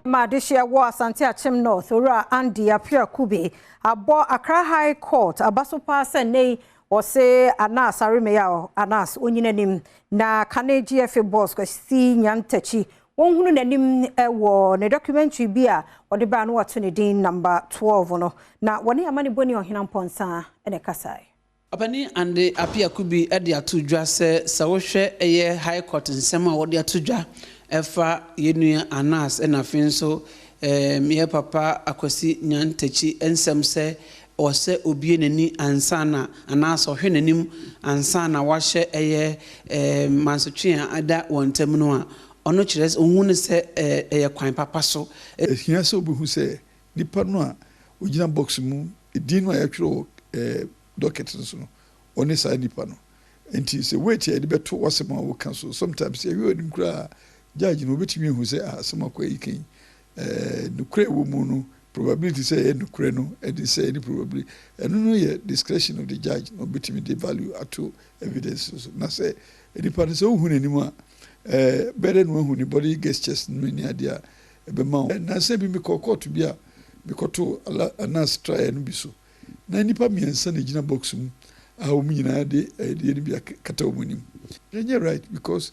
Madishia wa Asante Achim North, Ora Andy Apia Kube, abo Accra High Court, abaso pase nei ose Anas Arimeyao, Anas Onyinenim, na Kane GFA boss kwesi Nyantakyi. Wonhunu nanim ewo ne documentary bia ode ba no wato ne din number 12 no. Na woni amane boni ohenamponsa ene kasai. Abani ande Apia Kube e de atodwa se wohwe eye High Court nsema wode atodwa efa yenua Anas na finso me papa akwasi Nyantakyi ensem se ose obie nani ansana Anas ohwe nanim ansana wahye eye mansotwe ada wontem no a ono chires ohun se eye kwan papa so ehia se obuhu se nipa no a ogina box mu edin no a yatwero docket so no oni sa nipa no enti se wait e de beto wasema wo kan so sometimes e wi onim kura judge no betimi hu se asema kwa yikin nukre wo mu no probability say nukre no e dey say any probability eno no ye discretion of the judge no betimi dey value ato evidence so na say nipa no se hu nanim a better no hu ni body gestures no ni adia e be ma na say bi mi court bi a bi koto Anas try no bi so na nipa miensa na gina box mu a wo nyina de ni bi kata wo nim yenye right because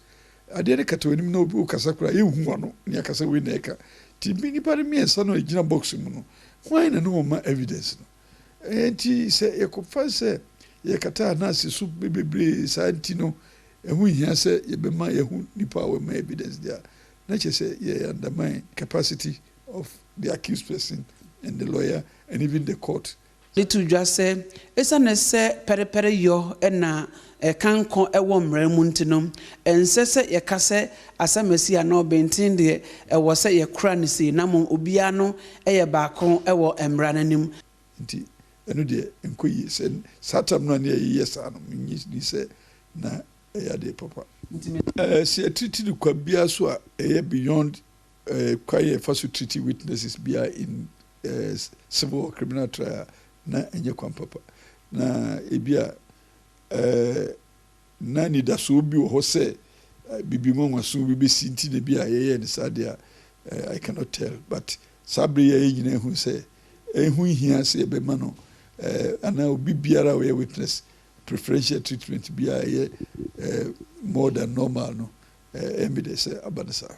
adere kata wo nim na obi ukasa kura yehu ano ni akasa we na eka ti bi nipa miensa na gina box mu no why na no ma evidence no enti se ekofa se ye kata Anas su bebre sa antino ehu hia se ye be ma yehu nipa we ma evidence there na che se ye undermine capacity of the accused person and the lawyer and even the court. Litu jase esa ne se perepere yo na kanko ewo mramu ntinom ense se ye kase asamasi ana obentin de ewo se ye kra ne se na mo obia no eye baako ewo emra nanim nti eno de enkoyi se satam no na ye yesa no ni se na ya de papa se treaty the kwa bia so a beyond kwaye first treaty witnesses bia in civil or criminal trial na enye kwa papa na ebia na ni da so bi wo se bibi nwa so bi sinti na bia ye ne sadia I cannot tell but sabre ye nyina hu se ehu hia se be ma no ana obi biara we witness preferential treatment bia ye more than normal no evidence abanasa